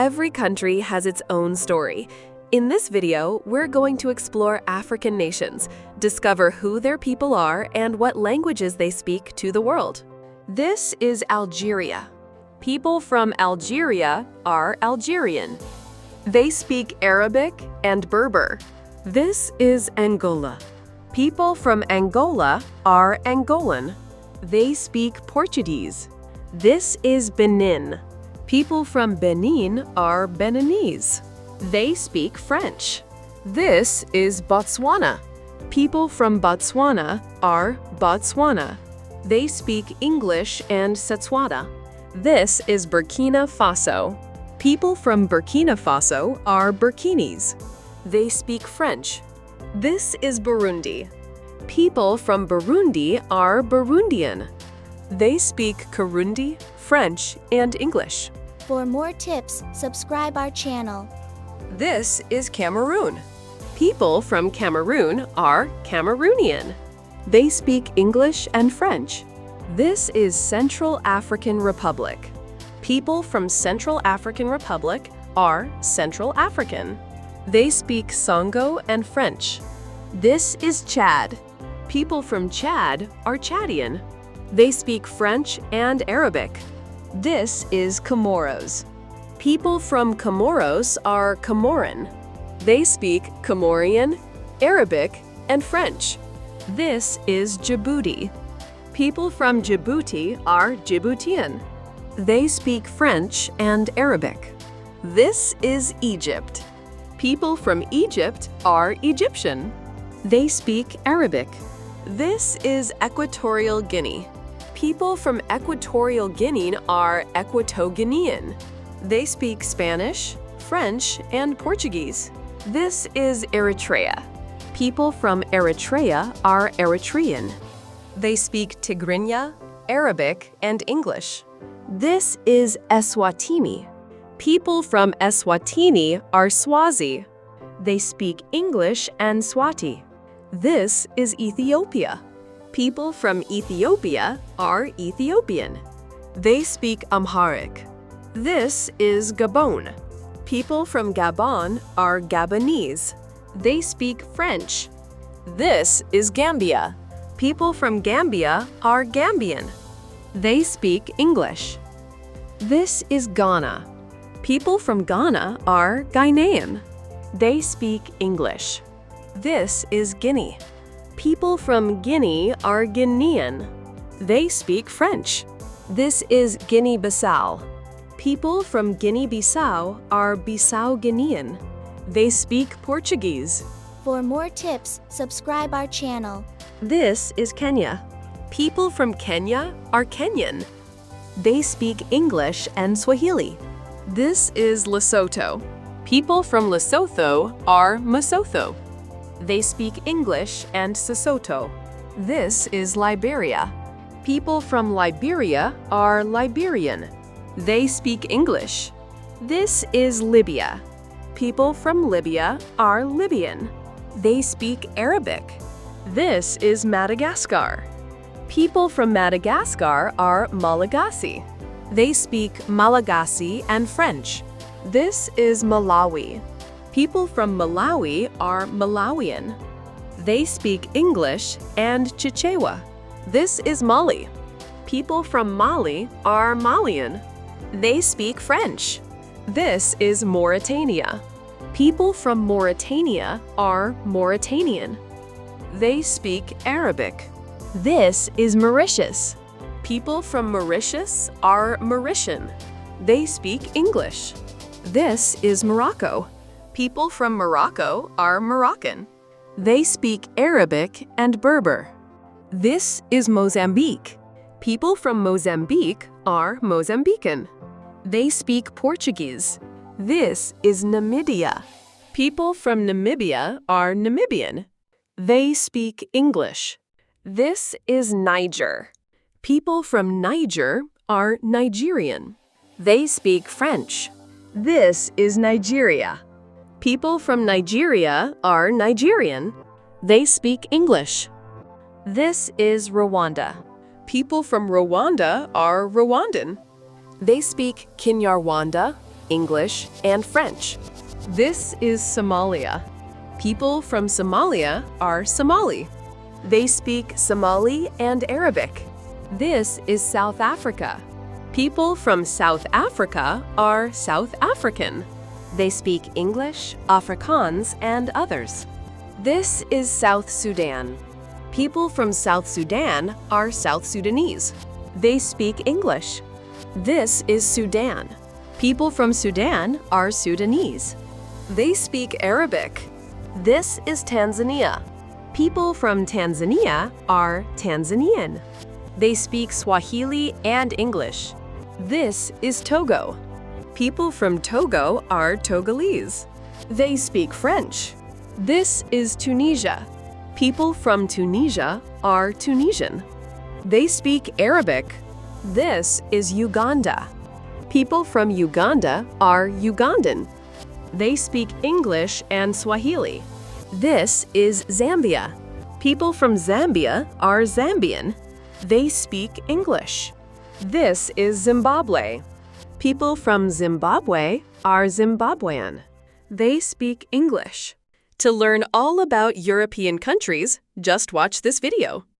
Every country has its own story. In this video, we're going to explore African nations, discover who their people are and what languages they speak to the world. This is Algeria. People from Algeria are Algerian. They speak Arabic and Berber. This is Angola. People from Angola are Angolan. They speak Portuguese. This is Benin. People from Benin are Beninese. They speak French. This is Botswana. People from Botswana are Botswana. They speak English and Setswana. This is Burkina Faso. People from Burkina Faso are Burkinese. They speak French. This is Burundi. People from Burundi are Burundian. They speak Kirundi, French, and English. For more tips, subscribe our channel. This is Cameroon. People from Cameroon are Cameroonian. They speak English and French. This is Central African Republic. People from Central African Republic are Central African. They speak Songo and French. This is Chad. People from Chad are Chadian. They speak French and Arabic. This is Comoros. People from Comoros are Comoran. They speak Comorian, Arabic, and French. This is Djibouti. People from Djibouti are Djiboutian. They speak French and Arabic. This is Egypt. People from Egypt are Egyptian. They speak Arabic. This is Equatorial Guinea. People from Equatorial Guinea are Equatoguinean. They speak Spanish, French, and Portuguese. This is Eritrea. People from Eritrea are Eritrean. They speak Tigrinya, Arabic, and English. This is Eswatini. People from Eswatini are Swazi. They speak English and Swati. This is Ethiopia. People from Ethiopia are Ethiopian. They speak Amharic. This is Gabon. People from Gabon are Gabonese. They speak French. This is Gambia. People from Gambia are Gambian. They speak English. This is Ghana. People from Ghana are Ghanaian. They speak English. This is Guinea. People from Guinea are Guinean. They speak French. This is Guinea-Bissau. People from Guinea-Bissau are Bissau-Guinean. They speak Portuguese. For more tips, subscribe our channel. This is Kenya. People from Kenya are Kenyan. They speak English and Swahili. This is Lesotho. People from Lesotho are Mosotho. They speak English and Sesotho. This is Liberia. People from Liberia are Liberian. They speak English. This is Libya. People from Libya are Libyan. They speak Arabic. This is Madagascar. People from Madagascar are Malagasy. They speak Malagasy and French. This is Malawi. People from Malawi are Malawian. They speak English and Chichewa. This is Mali. People from Mali are Malian. They speak French. This is Mauritania. People from Mauritania are Mauritanian. They speak Arabic. This is Mauritius. People from Mauritius are Mauritian. They speak English. This is Morocco. People from Morocco are Moroccan. They speak Arabic and Berber. This is Mozambique. People from Mozambique are Mozambican. They speak Portuguese. This is Namibia. People from Namibia are Namibian. They speak English. This is Niger. People from Niger are Nigerian. They speak French. This is Nigeria. People from Nigeria are Nigerian. They speak English. This is Rwanda. People from Rwanda are Rwandan. They speak Kinyarwanda, English, and French. This is Somalia. People from Somalia are Somali. They speak Somali and Arabic. This is South Africa. People from South Africa are South African. They speak English, Afrikaans, and others. This is South Sudan. People from South Sudan are South Sudanese. They speak English. This is Sudan. People from Sudan are Sudanese. They speak Arabic. This is Tanzania. People from Tanzania are Tanzanian. They speak Swahili and English. This is Togo. People from Togo are Togolese. They speak French. This is Tunisia. People from Tunisia are Tunisian. They speak Arabic. This is Uganda. People from Uganda are Ugandan. They speak English and Swahili. This is Zambia. People from Zambia are Zambian. They speak English. This is Zimbabwe. People from Zimbabwe are Zimbabwean. They speak English. To learn all about European countries, just watch this video.